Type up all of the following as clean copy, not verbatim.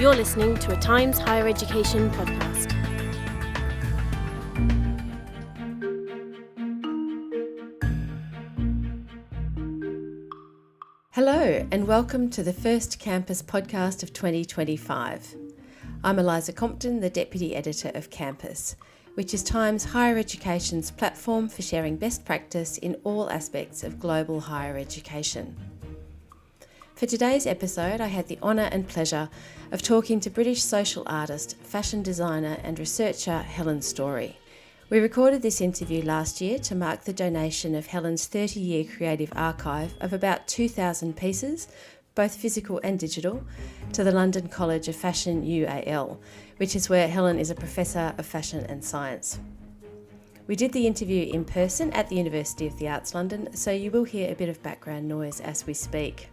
You're listening to a Times Higher Education podcast. Hello and welcome to the first campus podcast of 2025. I'm Eliza Compton, the Deputy Editor of Campus, which is Times Higher Education's platform for sharing best practice in all aspects of global higher education. For today's episode, I had the honour and pleasure of talking to British social artist, fashion designer and researcher Helen Storey. We recorded this interview last year to mark the donation of Helen's 30-year creative archive of about 2,000 pieces, both physical and digital, to the London College of Fashion UAL, which is where Helen is a Professor of Fashion and Science. We did the interview in person at the University of the Arts London, so you will hear a bit of background noise as we speak.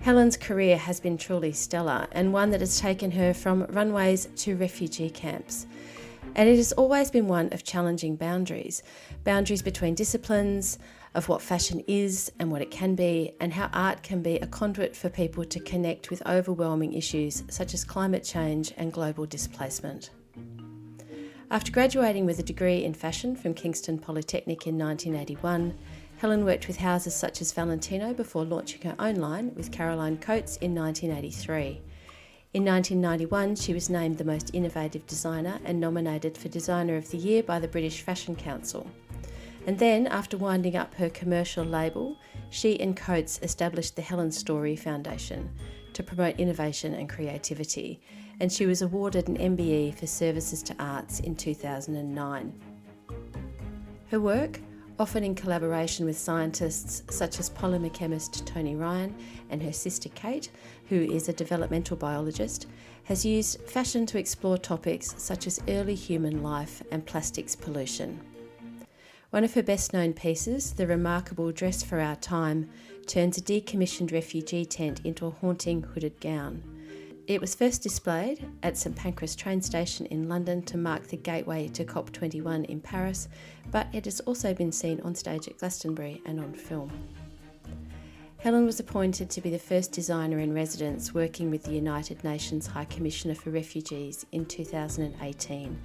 Helen's career has been truly stellar and one that has taken her from runways to refugee camps. And it has always been one of challenging boundaries between disciplines, of what fashion is and what it can be, and how art can be a conduit for people to connect with overwhelming issues such as climate change and global displacement. After graduating with a degree in fashion from Kingston Polytechnic in 1981, Helen worked with houses such as Valentino before launching her own line with Caroline Coates in 1983. In 1991, she was named the most innovative designer and nominated for Designer of the Year by the British Fashion Council. And then, after winding up her commercial label, she and Coates established the Helen Storey Foundation to promote innovation and creativity, and she was awarded an MBE for services to arts in 2009. Her work, often in collaboration with scientists such as polymer chemist Tony Ryan and her sister Kate, who is a developmental biologist, has used fashion to explore topics such as early human life and plastics pollution. One of her best-known pieces, the remarkable Dress for Our Time, turns a decommissioned refugee tent into a haunting hooded gown. It was first displayed at St Pancras train station in London to mark the gateway to COP21 in Paris, but it has also been seen on stage at Glastonbury and on film. Helen was appointed to be the first designer in residence working with the United Nations High Commissioner for Refugees in 2018,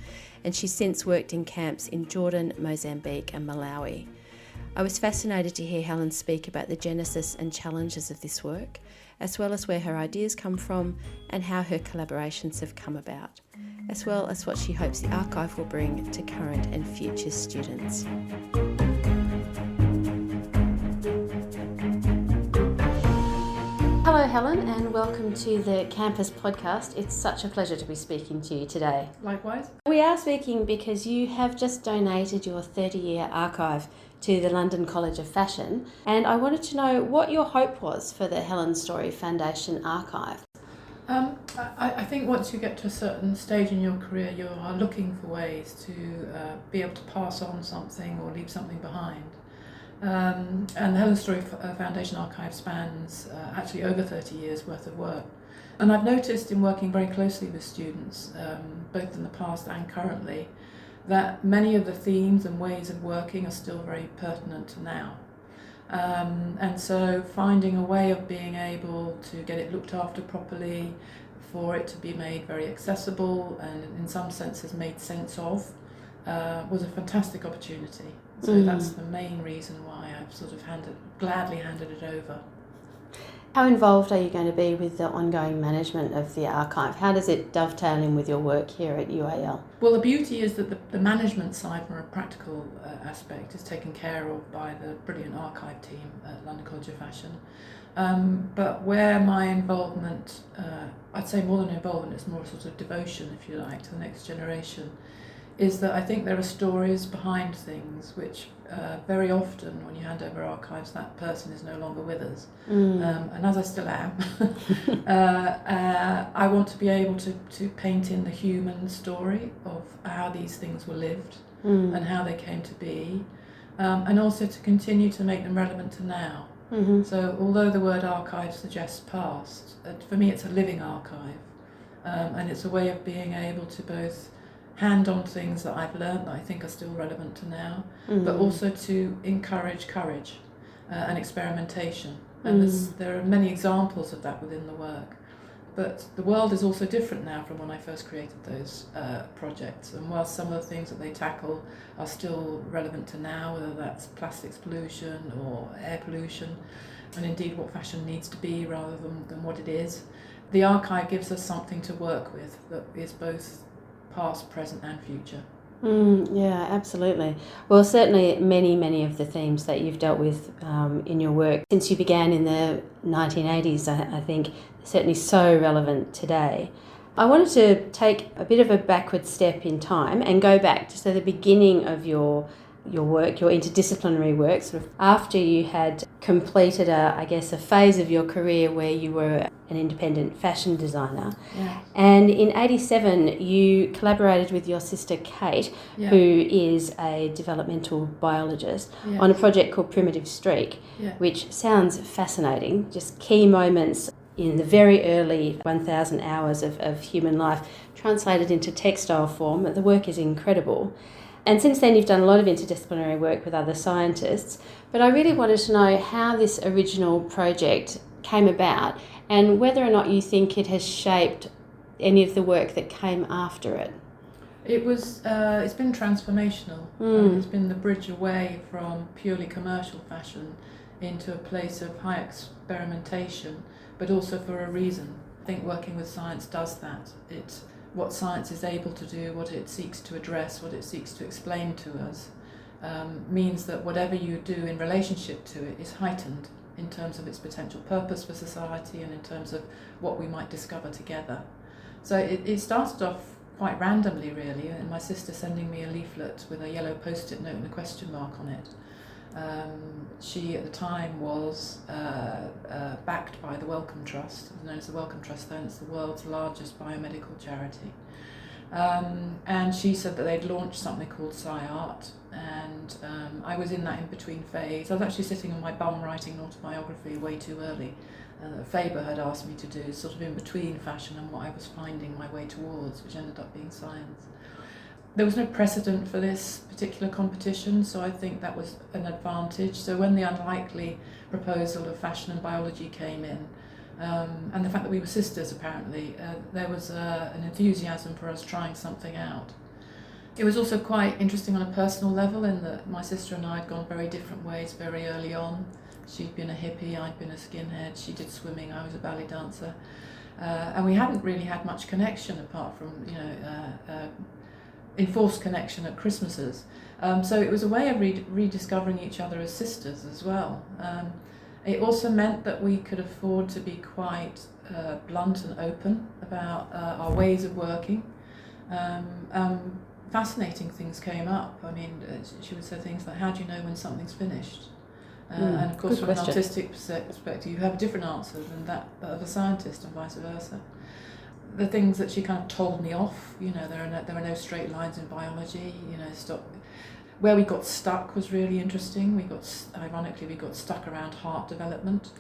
and she's since worked in camps in Jordan, Mozambique and Malawi. I was fascinated to hear Helen speak about the genesis and challenges of this work, as well as where her ideas come from and how her collaborations have come about, as well as what she hopes the archive will bring to current and future students. Hello Helen, and welcome to the Campus podcast. It's such a pleasure to be speaking to you today. Likewise. We are speaking because you have just donated your 30-year archive to the London College of Fashion, and I wanted to know what your hope was for the Helen Storey Foundation archive. I think once you get to a certain stage in your career, you are looking for ways to be able to pass on something or leave something behind. And the Helen Storey Foundation archive spans actually over 30 years worth of work. And I've noticed in working very closely with students, both in the past and currently, that many of the themes and ways of working are still very pertinent to now. And so finding a way of being able to get it looked after properly, for it to be made very accessible and in some senses made sense of, was a fantastic opportunity. So that's the main reason why I've sort of gladly handed it over. How involved are you going to be with the ongoing management of the archive? How does it dovetail in with your work here at UAL? Well, the beauty is that the management side from a practical aspect is taken care of by the brilliant archive team at London College of Fashion. But where my involvement, I'd say more than involvement, it's more a sort of devotion, if you like, to the next generation, is that I think there are stories behind things which very often when you hand over archives, that person is no longer with us. And as I still am, I want to be able to paint in the human story of how these things were lived and how they came to be, and also to continue to make them relevant to now. So although the word archive suggests past, for me it's a living archive, and it's a way of being able to both hand on things that I've learned that I think are still relevant to now, but also to encourage courage and experimentation. And there are many examples of that within the work. But the world is also different now from when I first created those projects. And while some of the things that they tackle are still relevant to now, whether that's plastics pollution or air pollution, and indeed what fashion needs to be rather than what it is, the archive gives us something to work with that is both past, present and future. Yeah, absolutely. Well, certainly many of the themes that you've dealt with in your work since you began in the 1980s, I think, certainly so relevant today. I wanted to take a bit of a backward step in time and go back to the beginning of your work, your interdisciplinary work, sort of after you had completed a phase of your career where you were an independent fashion designer. Yeah. And in 87 you collaborated with your sister Kate, Yeah. who is a developmental biologist, Yes. on a project called Primitive Streak, Yeah. which sounds fascinating, just key moments in the very early 1,000 hours of human life translated into textile form. The work is incredible. And since then you've done a lot of interdisciplinary work with other scientists, but I really wanted to know how this original project came about and whether or not you think it has shaped any of the work that came after it. It's been transformational. It's been the bridge away from purely commercial fashion into a place of high experimentation, but also for a reason. I think working with science does that. It's what science is able to do, what it seeks to address, what it seeks to explain to us, means that whatever you do in relationship to it is heightened in terms of its potential purpose for society and in terms of what we might discover together. So it started off quite randomly, really, and my sister sending me a leaflet with a yellow post-it note and a question mark on it. She at the time was backed by the Wellcome Trust. It was known as the Wellcome Trust then. It's the world's largest biomedical charity. And she said that they'd launched something called SciArt, and I was in that in-between phase. I was actually sitting on my bum writing an autobiography way too early. Faber had asked me to do sort of in between fashion and what I was finding my way towards, which ended up being science. There was no precedent for this particular competition, so I think that was an advantage. So when the unlikely proposal of fashion and biology came in, and the fact that we were sisters apparently, there was an enthusiasm for us trying something out. It was also quite interesting on a personal level in that my sister and I had gone very different ways very early on. She'd been a hippie, I'd been a skinhead, she did swimming, I was a ballet dancer. And we hadn't really had much connection apart from, enforced connection at Christmases. So it was a way of rediscovering each other as sisters as well. It also meant that we could afford to be quite blunt and open about our ways of working. Fascinating things came up. I mean, she would say things like, how do you know when something's finished? And of course, from an artistic perspective, you have a different answer than that of a scientist and vice versa. The things that she kind of told me off, there are no straight lines in biology, Where we got stuck was really interesting. Ironically, we got stuck around heart development.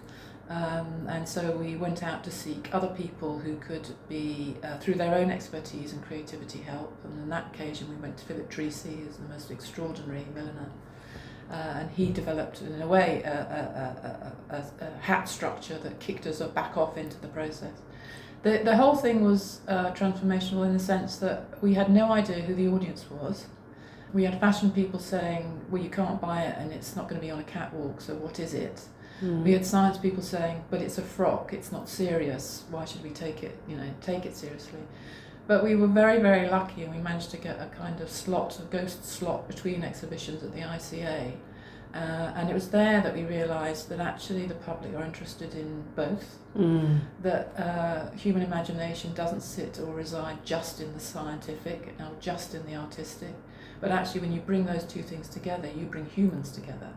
And so we went out to seek other people who could be, through their own expertise and creativity, help. And on that occasion, we went to Philip Treacy, who's the most extraordinary milliner. And he developed, in a way, a hat structure that kicked us back off into the process. The whole thing was transformational in the sense that we had no idea who the audience was. We had fashion people saying, well, you can't buy it and it's not going to be on a catwalk, so what is it? We had science people saying, but it's a frock, it's not serious, why should we take it seriously? But we were very, very lucky, and we managed to get a kind of a ghost slot between exhibitions at the ICA. And it was there that we realised that actually the public are interested in both, that human imagination doesn't sit or reside just in the scientific or just in the artistic, but actually when you bring those two things together, you bring humans together.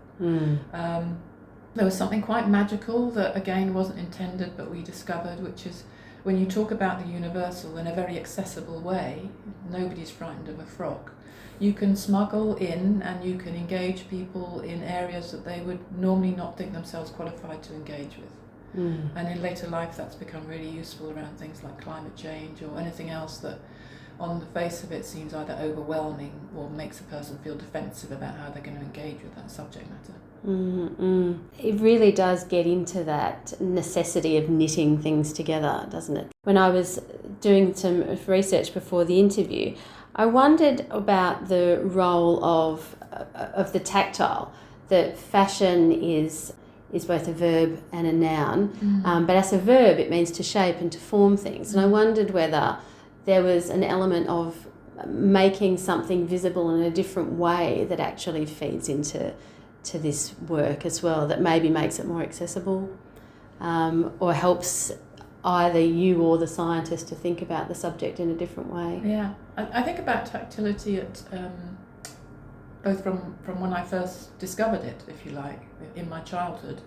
There was something quite magical that again wasn't intended but we discovered, which is when you talk about the universal in a very accessible way, nobody's frightened of a frock. You can smuggle in and you can engage people in areas that they would normally not think themselves qualified to engage with. And in later life that's become really useful around things like climate change or anything else that on the face of it seems either overwhelming or makes a person feel defensive about how they're going to engage with that subject matter. It really does get into that necessity of knitting things together, doesn't it? When I was doing some research before the interview, I wondered about the role of the tactile, that fashion is both a verb and a noun, but as a verb it means to shape and to form things. And I wondered whether there was an element of making something visible in a different way that actually feeds into this work as well, that maybe makes it more accessible, or helps either you or the scientist to think about the subject in a different way. Yeah, I think about tactility at both from when I first discovered it, if you like, in my childhood,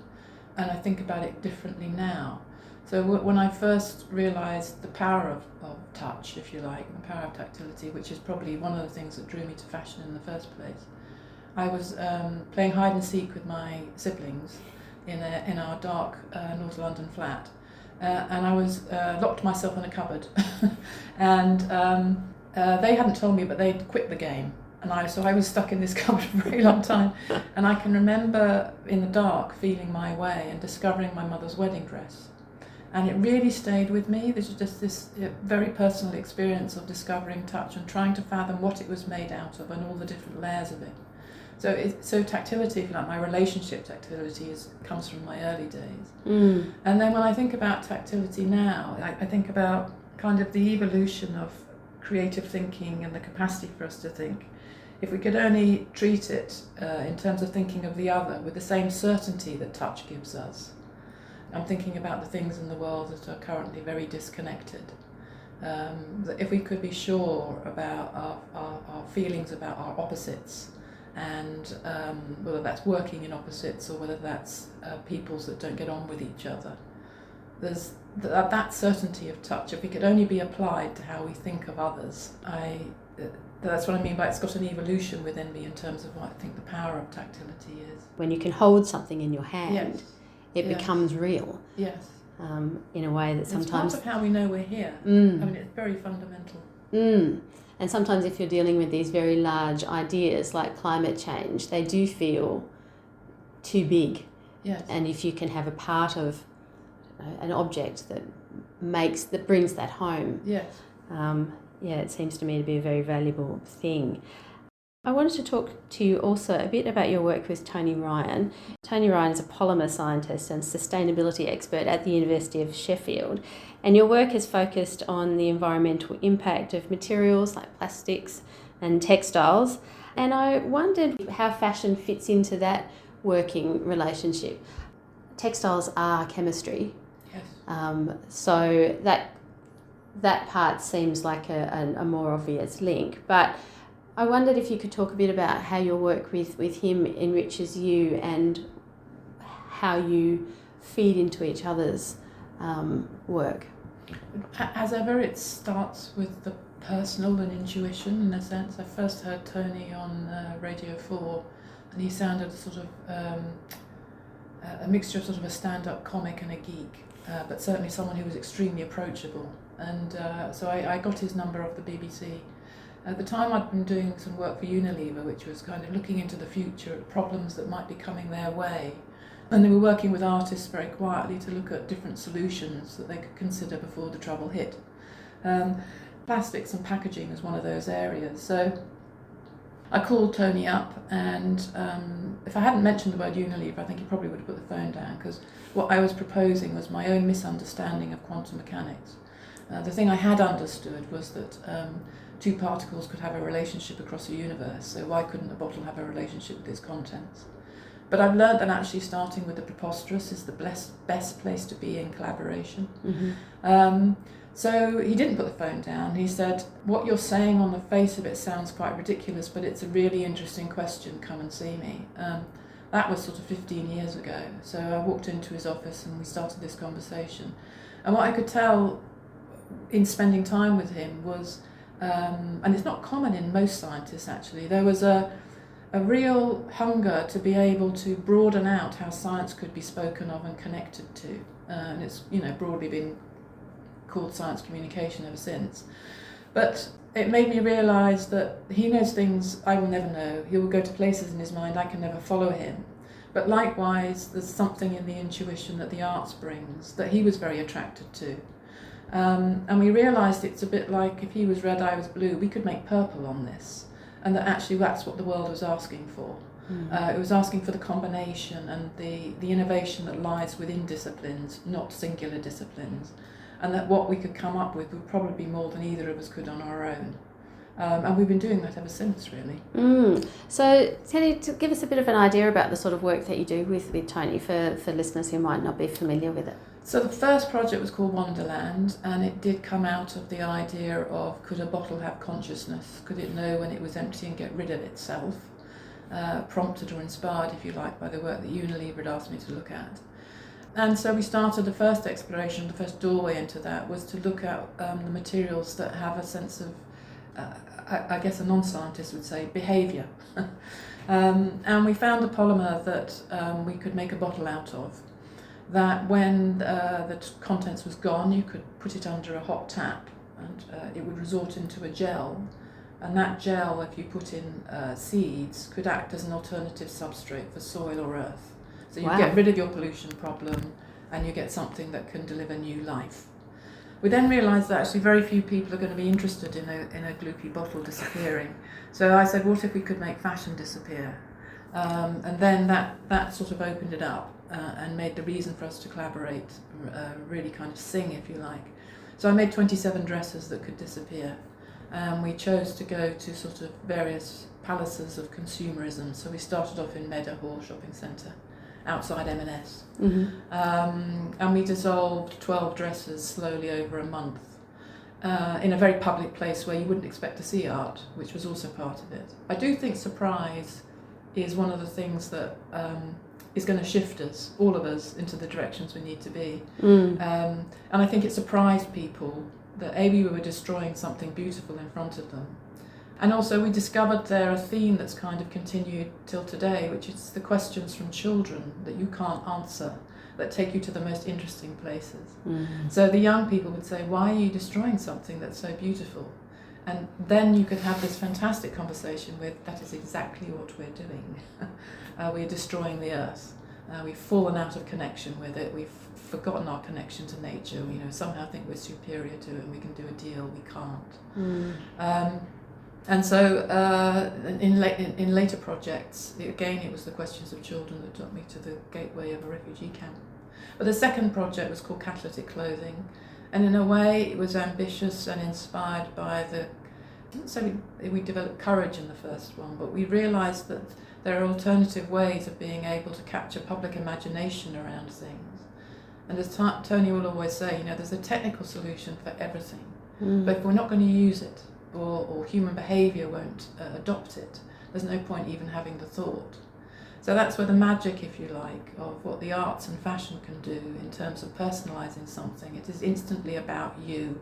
and I think about it differently now. So when I first realised the power of touch, if you like, the power of tactility, which is probably one of the things that drew me to fashion in the first place, I was playing hide and seek with my siblings in our dark North London flat, and I was locked myself in a cupboard, and they hadn't told me, but they'd quit the game, and I was stuck in this cupboard for a very long time, and I can remember in the dark feeling my way and discovering my mother's wedding dress, and it really stayed with me. This is just this very personal experience of discovering touch and trying to fathom what it was made out of and all the different layers of it. So tactility, if you like, my relationship tactility comes from my early days. And then when I think about tactility now, I think about kind of the evolution of creative thinking and the capacity for us to think. If we could only treat it in terms of thinking of the other with the same certainty that touch gives us. I'm thinking about the things in the world that are currently very disconnected. That if we could be sure about our feelings about our opposites, and whether that's working in opposites or whether that's peoples that don't get on with each other. There's that certainty of touch, if it could only be applied to how we think of others. That's what I mean by it's got an evolution within me in terms of what I think the power of tactility is. When you can hold something in your hand, yes. it becomes real. Yes. In a way that sometimes... It's part of how we know we're here. I mean, it's very fundamental. And sometimes if you're dealing with these very large ideas like climate change, they do feel too big. Yes. And if you can have a part of an object that brings that home, yes. It seems to me to be a very valuable thing. I wanted to talk to you also a bit about your work with Tony Ryan. Tony Ryan is a polymer scientist and sustainability expert at the University of Sheffield, and your work is focused on the environmental impact of materials like plastics and textiles, and I wondered how fashion fits into that working relationship. Textiles are chemistry, yes. So that part seems like a more obvious link, but I wondered if you could talk a bit about how your work with him enriches you and how you feed into each other's work. As ever, it starts with the personal and intuition, in a sense. I first heard Tony on Radio 4, and he sounded sort of a mixture of sort of a stand-up comic and a geek, but certainly someone who was extremely approachable. And so I got his number off the BBC. At the time, I'd been doing some work for Unilever, which was kind of looking into the future at problems that might be coming their way. And they were working with artists very quietly to look at different solutions that they could consider before the trouble hit. Plastics and packaging was one of those areas. So I called Tony up, and if I hadn't mentioned the word Unilever, I think he probably would have put the phone down, because what I was proposing was my own misunderstanding of quantum mechanics. The thing I had understood was that two particles could have a relationship across a universe, so why couldn't a bottle have a relationship with its contents? But I've learned that actually starting with the preposterous is the best place to be in collaboration. Mm-hmm. So he didn't put the phone down. He said, what you're saying on the face of it sounds quite ridiculous, but it's a really interesting question, come and see me. That was sort of 15 years ago. So I walked into his office and we started this conversation. And what I could tell in spending time with him was, and it's not common in most scientists actually, there was a real hunger to be able to broaden out how science could be spoken of and connected to. And it's, broadly been called science communication ever since. But it made me realise that he knows things I will never know. He will go to places in his mind I can never follow him. But likewise, there's something in the intuition that the arts brings that he was very attracted to. And we realised it's a bit like if he was red, I was blue, we could make purple on this. And that actually that's what the world was asking for. It was asking for the combination and the innovation that lies within disciplines, not singular disciplines. And that what we could come up with would probably be more than either of us could on our own. And we've been doing that ever since, really. So, Tony, to give us a bit of an idea about the sort of work that you do with Tony for listeners who might not be familiar with it. So the first project was called Wonderland, and it did come out of the idea of, could a bottle have consciousness? Could it know when it was empty and get rid of itself? Prompted or inspired, if you like, by the work that Unilever had asked me to look at. And so we started the first exploration, the first doorway into that was to look at the materials that have a sense of, I guess a non-scientist would say, behaviour. And we found a polymer that we could make a bottle out of, that when the contents was gone, you could put it under a hot tap and it would resort into a gel. And that gel, if you put in seeds, could act as an alternative substrate for soil or earth. So you get rid of your pollution problem and you get something that can deliver new life. We then realised that actually very few people are going to be interested in a gloopy bottle disappearing. So I said, what if we could make fashion disappear? And then that sort of opened it up and made the reason for us to collaborate really kind of sing, if you like. So I made 27 dresses that could disappear. We chose to go to sort of various palaces of consumerism. So we started off in Meadowhall Shopping Centre, outside M&S. And we dissolved 12 dresses slowly over a month in a very public place where you wouldn't expect to see art, which was also part of it. I do think surprise is one of the things that is going to shift us, all of us, into the directions we need to be. And I think it surprised people that we were destroying something beautiful in front of them. And also we discovered there a theme that's kind of continued till today, which is the questions from children that you can't answer, that take you to the most interesting places. So the young people would say, why are you destroying something that's so beautiful? And then you could have this fantastic conversation with, that is exactly what we're doing. We're destroying the earth. We've fallen out of connection with it. We've forgotten our connection to nature. We somehow think we're superior to it and we can do a deal. We can't. And so in later projects, again, it was the questions of children that took me to the gateway of a refugee camp. But the second project was called Catalytic Clothing. And in a way, it was ambitious and inspired by I didn't say we developed courage in the first one, but we realised that there are alternative ways of being able to capture public imagination around things. And as Tony will always say, there's a technical solution for everything. But if we're not going to use it, or human behaviour won't adopt it, there's no point even having the thought. So that's where the magic, if you like, of what the arts and fashion can do in terms of personalising something. It is instantly about you.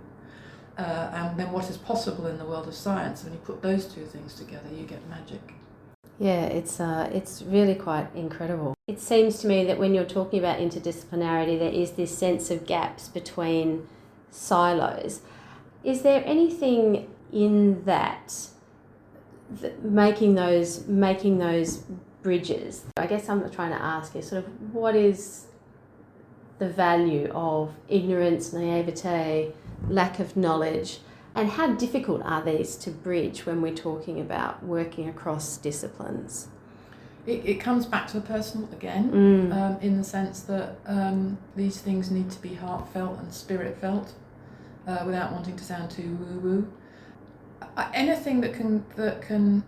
And then what is possible in the world of science, when you put those two things together, you get magic. Yeah, it's really quite incredible. It seems to me that when you're talking about interdisciplinarity, there is this sense of gaps between silos. Is there anything in that making those bridges? I guess I'm trying to ask you sort of what is the value of ignorance, naivete, lack of knowledge, and how difficult are these to bridge when we're talking about working across disciplines? It comes back to the personal again, in the sense that these things need to be heartfelt and spirit felt, without wanting to sound too woo-woo. Anything that can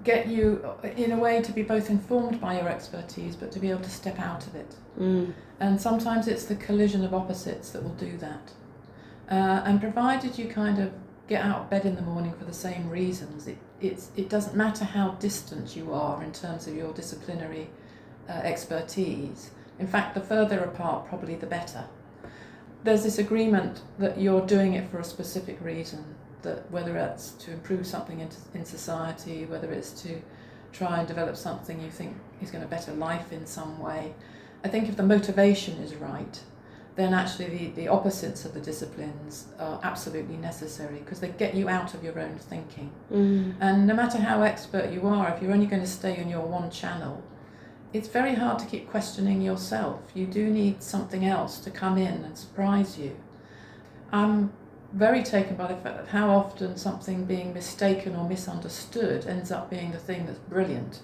get you in a way to be both informed by your expertise but to be able to step out of it. And sometimes it's the collision of opposites that will do that. And provided you kind of get out of bed in the morning for the same reasons, it doesn't matter how distant you are in terms of your disciplinary expertise. In fact, the further apart, probably the better. There's this agreement that you're doing it for a specific reason, that whether it's to improve something in society, whether it's to try and develop something you think is going to better life in some way. I think if the motivation is right, then actually the opposites of the disciplines are absolutely necessary, because they get you out of your own thinking. And no matter how expert you are, if you're only going to stay in your one channel, it's very hard to keep questioning yourself. You do need something else to come in and surprise you. I'm very taken by the fact that how often something being mistaken or misunderstood ends up being the thing that's brilliant.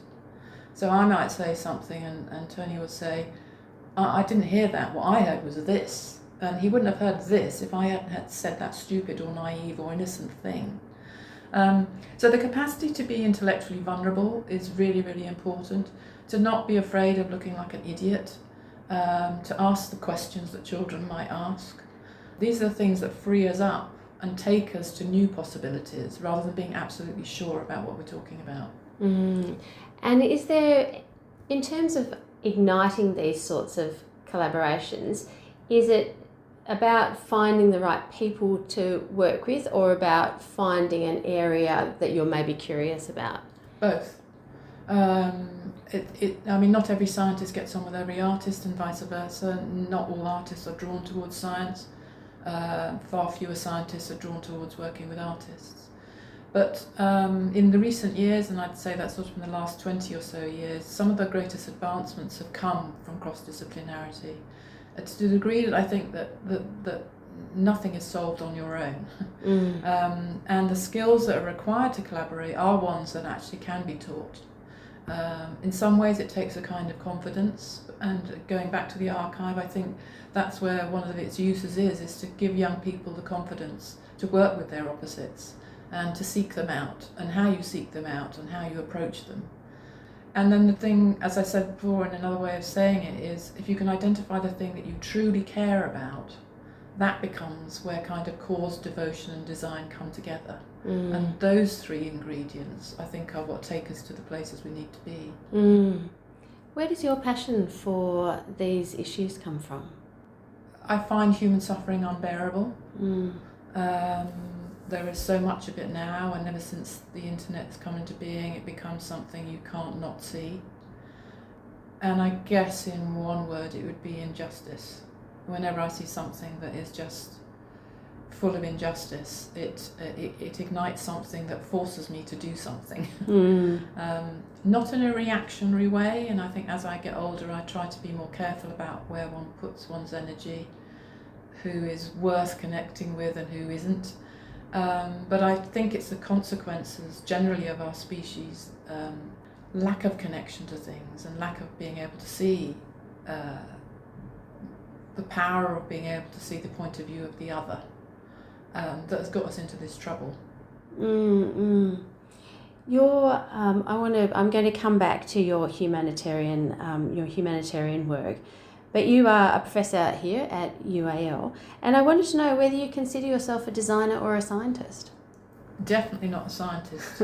So I might say something and Tony would say, I didn't hear that, what I heard was this. And he wouldn't have heard this if I hadn't had said that stupid or naive or innocent thing. So the capacity to be intellectually vulnerable is really, really important. To not be afraid of looking like an idiot, to ask the questions that children might ask. These are the things that free us up and take us to new possibilities rather than being absolutely sure about what we're talking about. And is there, in terms of igniting these sorts of collaborations, is it about finding the right people to work with, or about finding an area that you're maybe curious about? Both. I mean, not every scientist gets on with every artist and vice versa. Not all artists are drawn towards science. Far fewer scientists are drawn towards working with artists. But in the recent years, and I'd say that's sort of in the last 20 or so years, some of the greatest advancements have come from cross-disciplinarity. To the degree that I think that nothing is solved on your own. And the skills that are required to collaborate are ones that actually can be taught. In some ways it takes a kind of confidence, and going back to the archive, I think that's where one of its uses is to give young people the confidence to work with their opposites and to seek them out, and how you seek them out and how you approach them. And then the thing, as I said before, and another way of saying it is, if you can identify the thing that you truly care about, that becomes where kind of cause, devotion and design come together. And those three ingredients, I think, are what take us to the places we need to be. Where does your passion for these issues come from? I find human suffering unbearable. There is so much of it now, and ever since the internet's come into being, it becomes something you can't not see. And I guess in one word it would be injustice. Whenever I see something that is just full of injustice, it ignites something that forces me to do something. Not in a reactionary way, and I think as I get older I try to be more careful about where one puts one's energy, who is worth connecting with and who isn't. But I think it's the consequences generally of our species, lack of connection to things and lack of being able to see the power of being able to see the point of view of the other, that has got us into this trouble. I'm going to come back to your humanitarian work, but you are a professor here at UAL, and I wanted to know whether you consider yourself a designer or a scientist. Definitely not a scientist.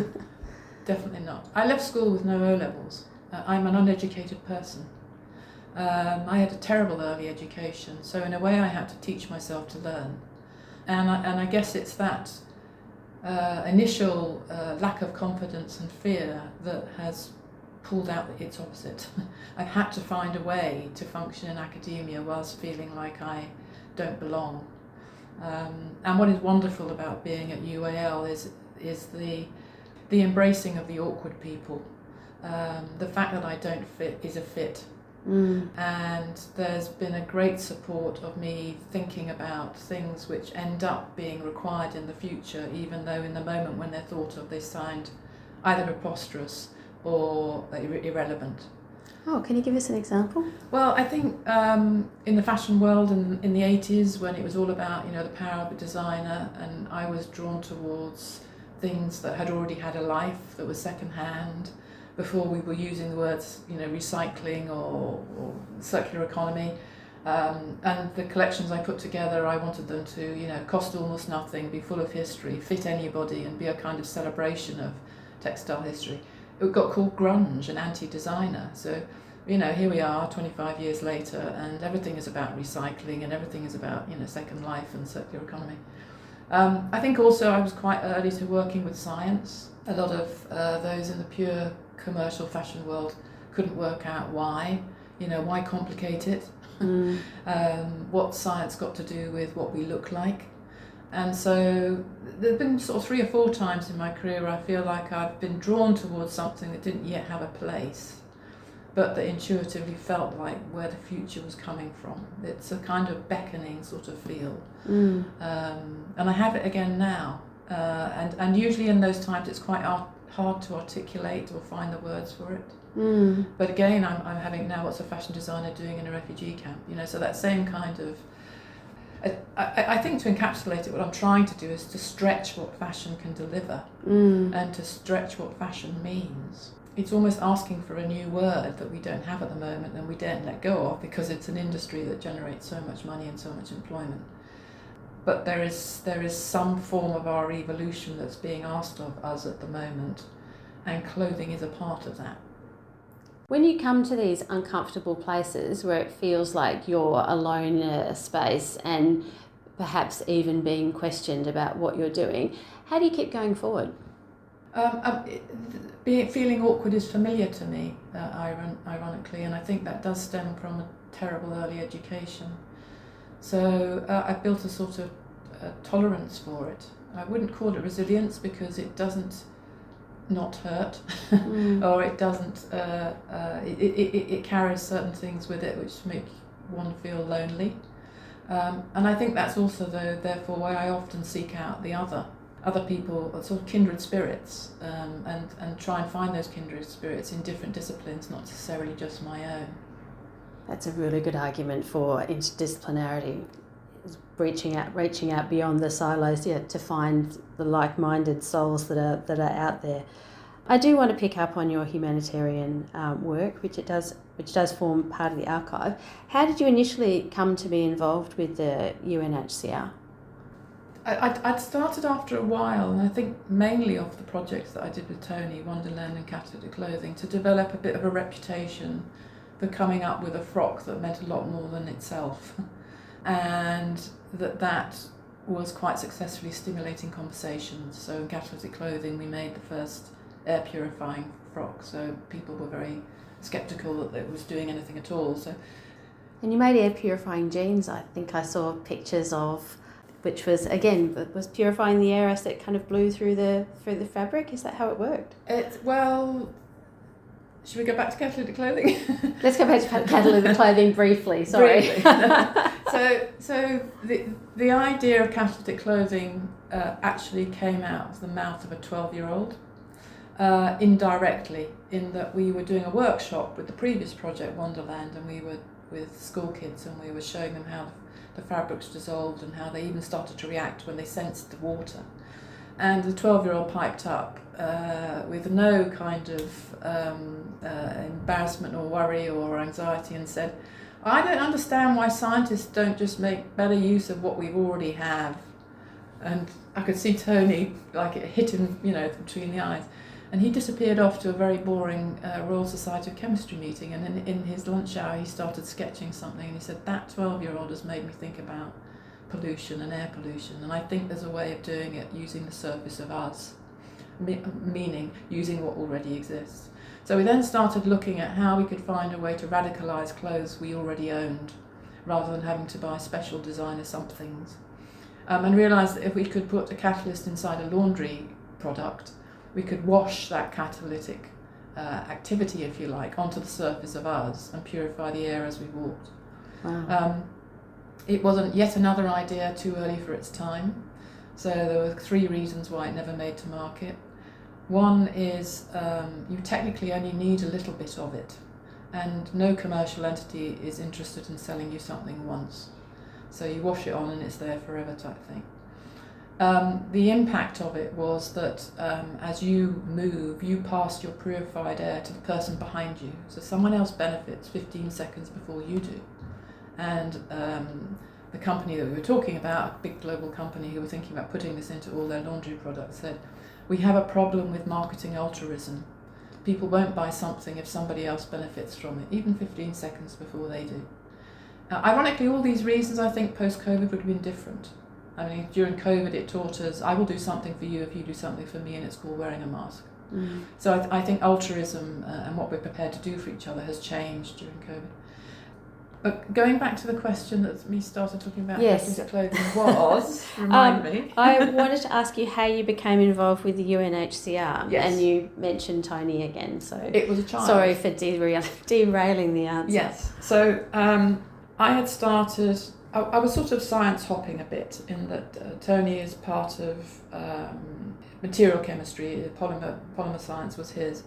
Definitely not. I left school with no O-levels. I'm an uneducated person. I had a terrible early education, so in a way I had to teach myself to learn. And I guess it's that initial lack of confidence and fear that has pulled out its opposite. I've had to find a way to function in academia whilst feeling like I don't belong. And what is wonderful about being at UAL is the embracing of the awkward people. The fact that I don't fit is a fit. And there's been a great support of me thinking about things which end up being required in the future, even though in the moment when they're thought of they sound either preposterous or irrelevant. Oh, can you give us an example? Well, I think in the fashion world in the 80s, when it was all about the power of a designer, and I was drawn towards things that had already had a life, that was second-hand, before we were using the words recycling or circular economy, and the collections I put together, I wanted them to cost almost nothing, be full of history, fit anybody, and be a kind of celebration of textile history. It got called grunge and anti-designer. So here we are 25 years later, and everything is about recycling, and everything is about second life and circular economy. I think also I was quite early to working with science. A lot of those in the pure commercial fashion world couldn't work out why. Why complicate it? What's science got to do with what we look like? And so there have been sort of 3 or 4 times in my career where I feel like I've been drawn towards something that didn't yet have a place, but that intuitively felt like where the future was coming from. It's a kind of beckoning sort of feel. And I have it again now. And usually in those times it's quite hard to articulate or find the words for it. But again, I'm having now, what's a fashion designer doing in a refugee camp? So that same kind of, I think to encapsulate it, what I'm trying to do is to stretch what fashion can deliver and to stretch what fashion means. It's almost asking for a new word that we don't have at the moment and we don't let go of because it's an industry that generates so much money and so much employment. But there is some form of our evolution that's being asked of us at the moment, and clothing is a part of that. When you come to these uncomfortable places where it feels like you're alone in a space and perhaps even being questioned about what you're doing, how do you keep going forward? Feeling awkward is familiar to me, ironically, and I think that does stem from a terrible early education. So I built a sort of tolerance for it. I wouldn't call it resilience because it doesn't not hurt, or it doesn't. It carries certain things with it which make one feel lonely, and I think that's also therefore why I often seek out the other people, sort of kindred spirits, and try and find those kindred spirits in different disciplines, not necessarily just my own. That's a really good argument for interdisciplinarity, reaching out beyond the silos, to find the like-minded souls that are out there. I do want to pick up on your humanitarian work, which does form part of the archive. How did you initially come to be involved with the UNHCR? I'd started after a while, and I think mainly off the projects that I did with Tony, Wonderland and Catalytic Clothing, to develop a bit of a reputation for coming up with a frock that meant a lot more than itself. And that was quite successfully stimulating conversations. So in Catalytic Clothing we made the first air purifying frock, so people were very sceptical that it was doing anything at all. And you made air purifying jeans, I think I saw pictures of, which was purifying the air as it kind of blew through the fabric. Is that how it worked? Should we go back to Catalytic Clothing? Let's go back to Catalytic Clothing briefly. Sorry. So the idea of Catalytic Clothing actually came out of the mouth of a 12-year-old, indirectly, in that we were doing a workshop with the previous project Wonderland, and we were with school kids, and we were showing them how the fabrics dissolved and how they even started to react when they sensed the water. And the 12-year-old piped up with no kind of embarrassment or worry or anxiety and said, "I don't understand why scientists don't just make better use of what we already have." And I could see Tony, like it hit him, between the eyes. And he disappeared off to a very boring Royal Society of Chemistry meeting, and in his lunch hour he started sketching something, and he said, "That 12-year-old has made me think about pollution and air pollution, and I think there's a way of doing it using the surface of us, meaning using what already exists." So we then started looking at how we could find a way to radicalise clothes we already owned, rather than having to buy special designer somethings, and realised that if we could put a catalyst inside a laundry product, we could wash that catalytic activity, if you like, onto the surface of us and purify the air as we walked. Wow. It wasn't yet another idea too early for its time, so there were 3 reasons why it never made to market. One is you technically only need a little bit of it, and no commercial entity is interested in selling you something once. So you wash it on and it's there forever type thing. The impact of it was that as you move, you pass your purified air to the person behind you. So someone else benefits 15 seconds before you do. And the company that we were talking about, a big global company who were thinking about putting this into all their laundry products, said, "We have a problem with marketing altruism. People won't buy something if somebody else benefits from it, even 15 seconds before they do." Ironically, all these reasons, I think post-COVID would have been different. I mean, during COVID it taught us, I will do something for you if you do something for me, and it's called wearing a mask. So I think altruism and what we're prepared to do for each other has changed during COVID. But going back to the question that we started talking about, Yes. clothing was, remind me. I wanted to ask you how you became involved with the UNHCR, Yes. and you mentioned Tony again, so It was a child. sorry for derailing the answer. Yes. So I had started, I was sort of science hopping a bit in that Tony is part of material chemistry, polymer science was his.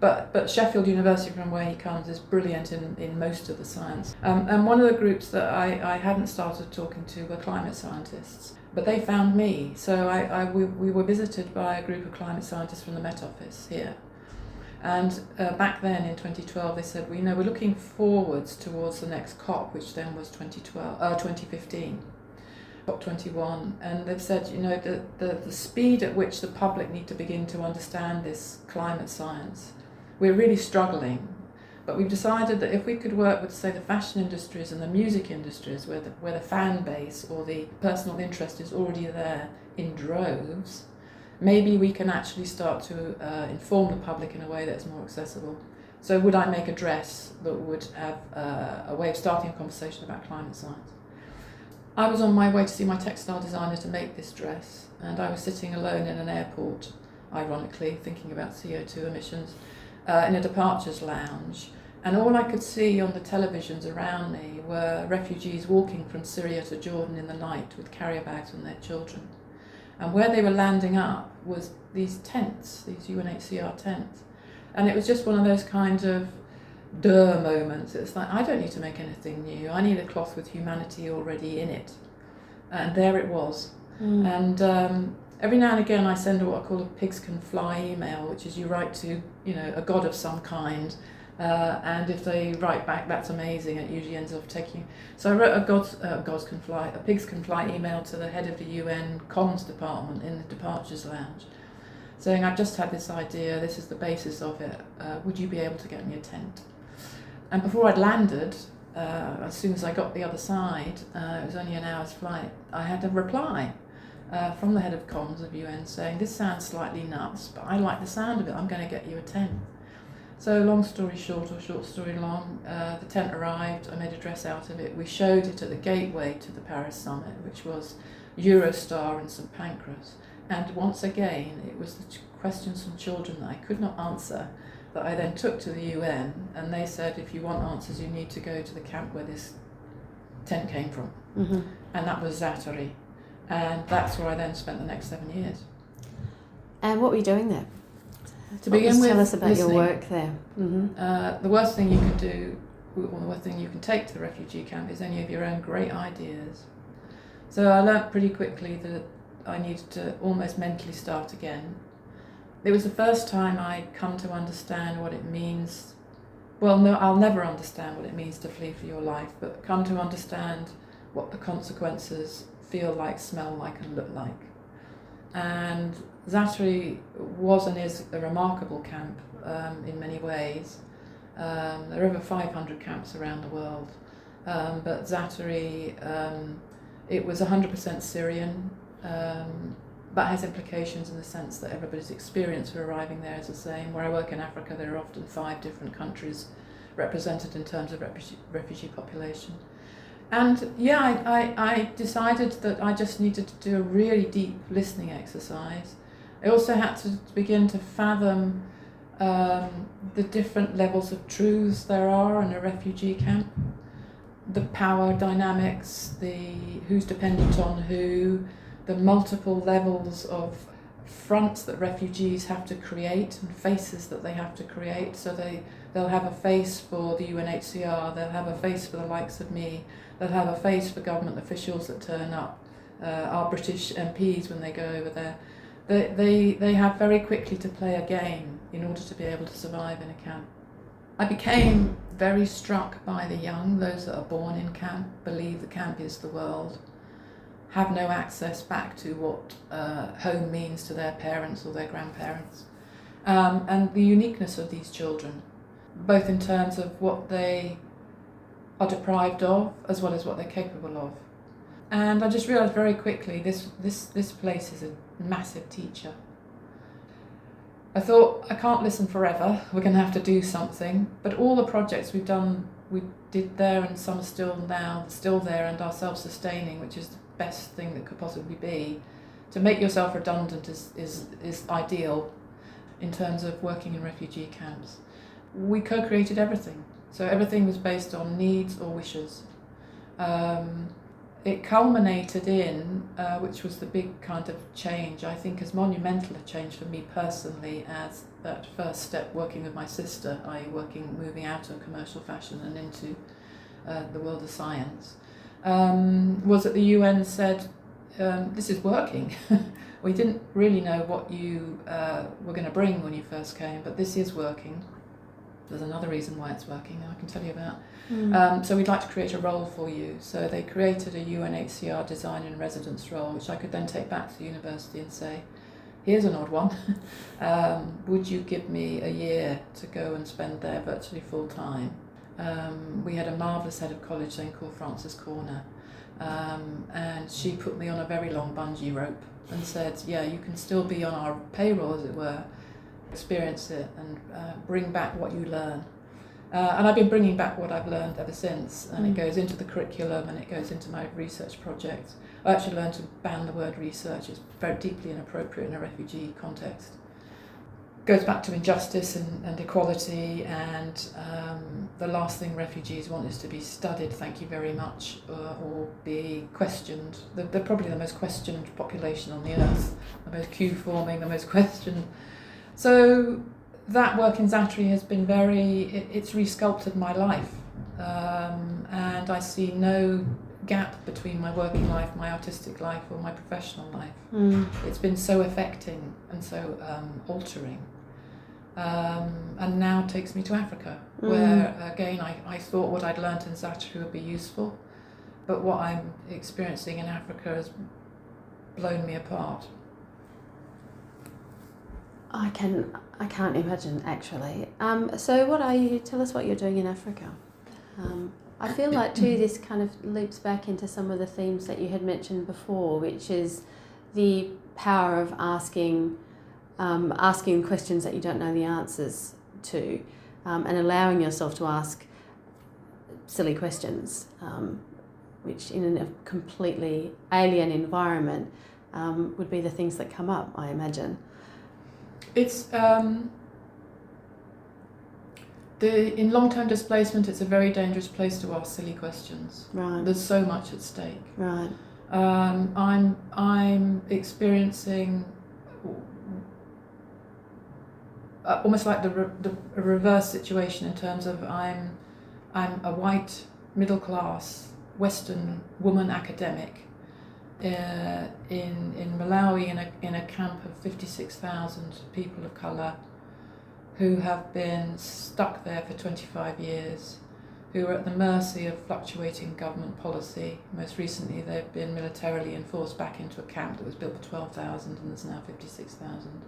But Sheffield University, from where he comes, is brilliant in most of the science. And one of the groups that I hadn't started talking to were climate scientists. But they found me. So we were visited by a group of climate scientists from the Met Office here. And back then in 2012, they said, we're looking forwards towards the next COP, which then was 2015. COP21, and they've said, the speed at which the public need to begin to understand this climate science, we're really struggling. But we've decided that if we could work with, say, the fashion industries and the music industries, where the fan base or the personal interest is already there in droves, maybe we can actually start to inform the public in a way that's more accessible. So would I make a dress that would have a way of starting a conversation about climate science? I was on my way to see my textile designer to make this dress, and I was sitting alone in an airport, ironically, thinking about CO2 emissions, in a departures lounge, and all I could see on the televisions around me were refugees walking from Syria to Jordan in the night with carrier bags on their children. And where they were landing up was these tents, these UNHCR tents. And it was just one of those kind of moments. It's like, I don't need to make anything new. I need a cloth with humanity already in it. And there it was. And every now and again I send what I call a pigs can fly email, which is you write to, a god of some kind, and if they write back, that's amazing. It usually ends up taking. So I wrote a pigs can fly email to the head of the UN comms department in the departures lounge, saying, I've just had this idea, this is the basis of it, would you be able to get me a tent? And before I'd landed, as soon as I got the other side, it was only an hour's flight, I had a reply from the head of comms of UN saying, this sounds slightly nuts, but I like the sound of it, I'm going to get you a tent. So long story short, or short story long, the tent arrived, I made a dress out of it, we showed it at the gateway to the Paris summit, which was Eurostar in St Pancras. And once again, it was the questions from children that I could not answer that I then took to the UN, and they said, if you want answers, you need to go to the camp where this tent came from. Mm-hmm. And that was Zaatari. And that's where I then spent the next 7 years. And what were you doing there? To begin with, tell us about listening. your work there. Mm-hmm. The worst thing you can do, or the worst thing you can take to the refugee camp, is any of your own great ideas. So I learnt pretty quickly that I needed to almost mentally start again. It was the first time I'd come to understand what it means. Well, no, I'll never understand what it means to flee for your life, but come to understand what the consequences feel like, smell like, and look like. And Zaatari was and is a remarkable camp in many ways. There are over 500 camps around the world, but Zaatari, it was 100% Syrian, but has implications in the sense that everybody's experience for arriving there is the same. Where I work in Africa, there are often 5 different countries represented in terms of refugee population. And yeah, I decided that I just needed to do a really deep listening exercise. I also had to begin to fathom the different levels of truths there are in a refugee camp, the power dynamics, the who's dependent on who, the multiple levels of fronts that refugees have to create and faces that they have to create. So they'll have a face for the UNHCR, they'll have a face for the likes of me, they'll have a face for government officials that turn up, our British MPs when they go over there. They have very quickly to play a game in order to be able to survive in a camp. I became very struck by the young, those that are born in camp, believe the camp is the world, have no access back to what home means to their parents or their grandparents, and the uniqueness of these children, both in terms of what they are deprived of as well as what they're capable of. And I just realised very quickly this place is a massive teacher. I thought, I can't listen forever, we're going to have to do something, but all the projects we've done we did there, and some are still there and are self-sustaining, which is the best thing that could possibly be. To make yourself redundant is ideal in terms of working in refugee camps. We co-created everything, so everything was based on needs or wishes. It culminated in, which was the big kind of change, I think as monumental a change for me personally as that first step working with my sister, moving out of commercial fashion and into the world of science, was that the UN said, this is working. We didn't really know what you were going to bring when you first came, but this is working. There's another reason why it's working I can tell you about. So we'd like to create a role for you. So they created a UNHCR design in residence role, which I could then take back to the university and say, here's an odd one. Would you give me a year to go and spend there virtually full time? We had a marvellous head of college then called Frances Corner, and she put me on a very long bungee rope and said, yeah, you can still be on our payroll, as it were, experience it and bring back what you learn. And I've been bringing back what I've learned ever since, and it goes into the curriculum and it goes into my research projects. I actually learned to ban the word research. It's very deeply inappropriate in a refugee context. Goes back to injustice and equality, and the last thing refugees want is to be studied, thank you very much, or be questioned. They're probably the most questioned population on the earth, the most Q-forming, the most questioned. So that work in Zatari has been it's resculpted my life, and I see no gap between my working life, my artistic life, or my professional life. It's been so affecting and so altering, and now takes me to Africa, where again I thought what I'd learnt in Zatari would be useful, but what I'm experiencing in Africa has blown me apart. I can't imagine, actually. So tell us what you're doing in Africa. I feel like too this kind of loops back into some of the themes that you had mentioned before, which is the power of asking questions that you don't know the answers to, and allowing yourself to ask silly questions, which in a completely alien environment would be the things that come up, I imagine. It's in long-term displacement, it's a very dangerous place to ask silly questions. Right. There's so much at stake. Right. I'm experiencing almost like the reverse situation in terms of I'm a white middle-class Western woman academic in Malawi in a camp of 56,000 people of colour who have been stuck there for 25 years, who are at the mercy of fluctuating government policy. Most recently they've been militarily enforced back into a camp that was built for 12,000 and there's now 56,000.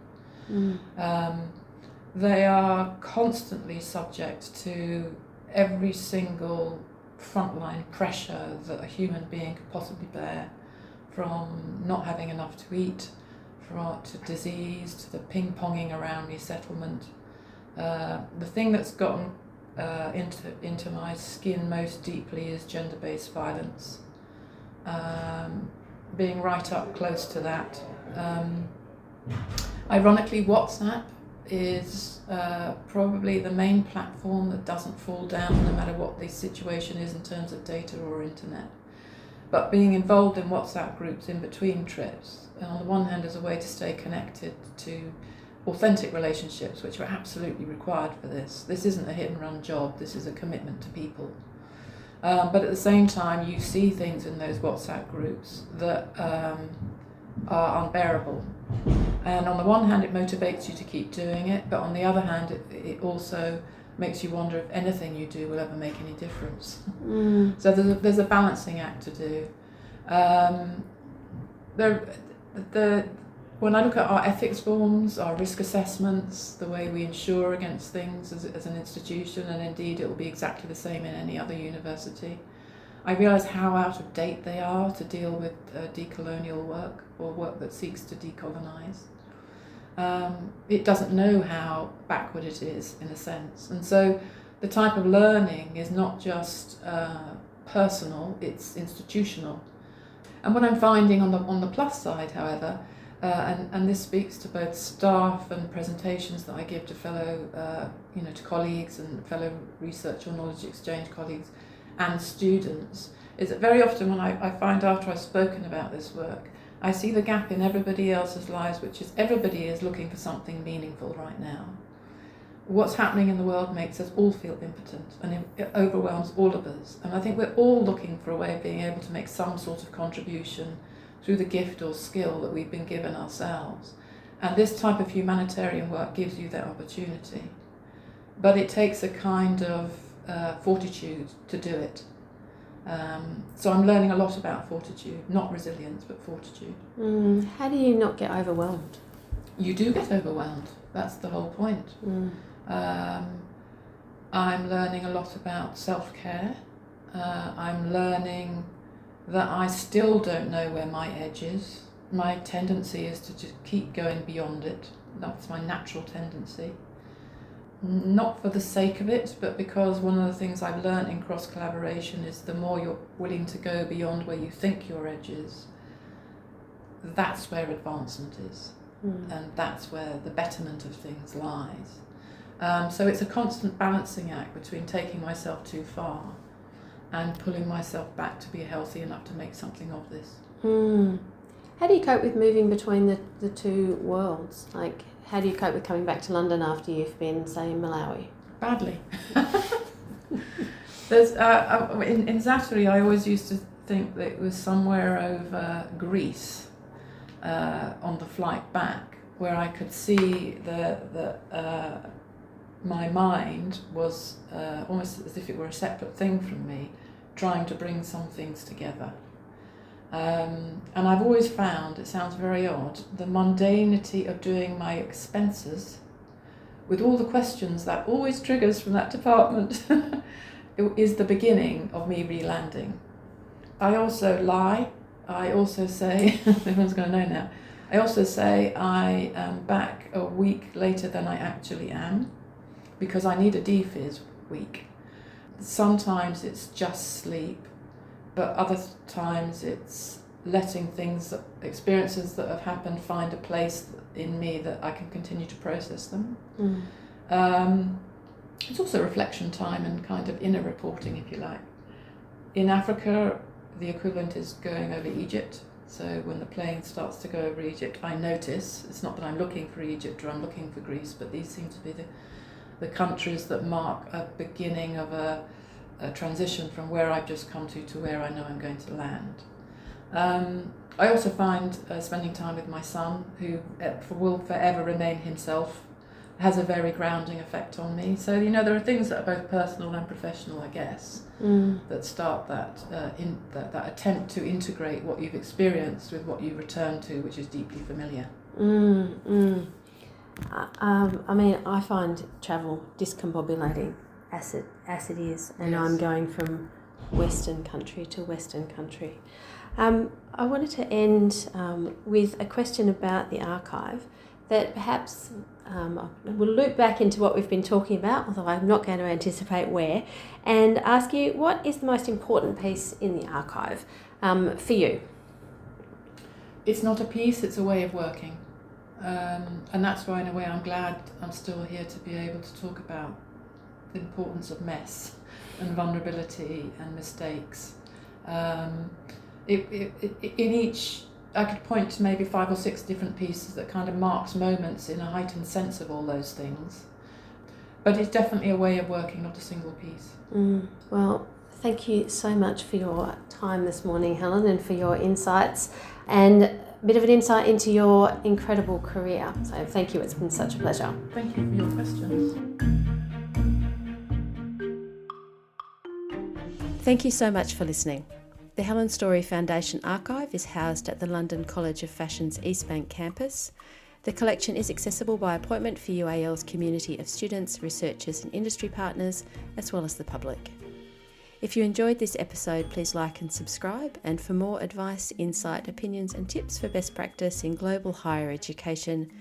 They are constantly subject to every single frontline pressure that a human being could possibly bear, from not having enough to eat, to disease, to the ping-ponging around resettlement. The thing that's gotten into my skin most deeply is gender-based violence. Being right up close to that. Ironically, WhatsApp is probably the main platform that doesn't fall down no matter what the situation is in terms of data or internet. But being involved in WhatsApp groups in between trips, and on the one hand as a way to stay connected to authentic relationships, which are absolutely required for this. This isn't a hit and run job, this is a commitment to people. But at the same time, you see things in those WhatsApp groups that are unbearable. And on the one hand, it motivates you to keep doing it, but on the other hand, it also makes you wonder if anything you do will ever make any difference. So there's a balancing act to do. When I look at our ethics forms, our risk assessments, the way we insure against things as an institution, and indeed it will be exactly the same in any other university, I realise how out of date they are to deal with decolonial work or work that seeks to decolonise. It doesn't know how backward it is, in a sense. And so the type of learning is not just personal, it's institutional. And what I'm finding on the plus side, however, and this speaks to both staff and presentations that I give to fellow, to colleagues and fellow research or knowledge exchange colleagues and students, is that very often when I find after I've spoken about this work, I see the gap in everybody else's lives, which is everybody is looking for something meaningful right now. What's happening in the world makes us all feel impotent, and it overwhelms all of us. And I think we're all looking for a way of being able to make some sort of contribution through the gift or skill that we've been given ourselves. And this type of humanitarian work gives you that opportunity. But it takes a kind of fortitude to do it. So I'm learning a lot about fortitude, not resilience, but fortitude. How do you not get overwhelmed? You do get overwhelmed. That's the whole point. I'm learning a lot about self-care. I'm learning that I still don't know where my edge is. My tendency is to just keep going beyond it. That's my natural tendency. Not for the sake of it, but because one of the things I've learned in cross-collaboration is the more you're willing to go beyond where you think your edge is, that's where advancement is. And that's where the betterment of things lies. So it's a constant balancing act between taking myself too far and pulling myself back to be healthy enough to make something of this. How do you cope with moving between the two worlds? Like, how do you cope with coming back to London after you've been, say, in Malawi? Badly. There's in Zaatari, I always used to think that it was somewhere over Greece on the flight back, where I could see my mind was almost as if it were a separate thing from me, trying to bring some things together. And I've always found, it sounds very odd, the mundanity of doing my expenses, with all the questions that always triggers from that department, is the beginning of me re-landing. I also lie. I also say, everyone's going to know now, I also say I am back a week later than I actually am, because I need a DPhys week. Sometimes it's just sleep, but other times it's letting experiences that have happened find a place in me that I can continue to process them. It's also reflection time and kind of inner reporting, if you like. In Africa, the equivalent is going over Egypt. So when the plane starts to go over Egypt, I notice, it's not that I'm looking for Egypt or I'm looking for Greece, but these seem to be the countries that mark a beginning of a transition from where I've just come to where I know I'm going to land. I also find spending time with my son, who will forever remain himself, has a very grounding effect on me. So, there are things that are both personal and professional, I guess, that start that attempt to integrate what you've experienced with what you return to, which is deeply familiar. I find travel discombobulating, as it is, and yes. I'm going from Western country to Western country. I wanted to end with a question about the archive that perhaps we'll loop back into what we've been talking about, although I'm not going to anticipate where, and ask you, what is the most important piece in the archive for you? It's not a piece, it's a way of working. And that's why, in a way, I'm glad I'm still here to be able to talk about the importance of mess and vulnerability and mistakes. In each, I could point to maybe 5 or 6 different pieces that kind of marks moments in a heightened sense of all those things. But it's definitely a way of working, not a single piece. Well, thank you so much for your time this morning, Helen, and for your insights and a bit of an insight into your incredible career. So thank you, it's been such a pleasure. Thank you for your questions. Thank you so much for listening. The Helen Storey Foundation Archive is housed at the London College of Fashion's East Bank campus. The collection is accessible by appointment for UAL's community of students, researchers and industry partners, as well as the public. If you enjoyed this episode, please like and subscribe. And for more advice, insight, opinions and tips for best practice in global higher education,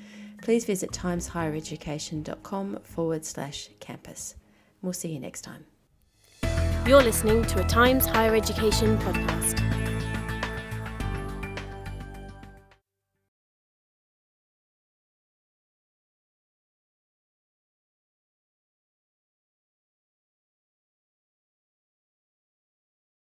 please visit timeshighereducation.com/campus. We'll see you next time. You're listening to a Times Higher Education podcast.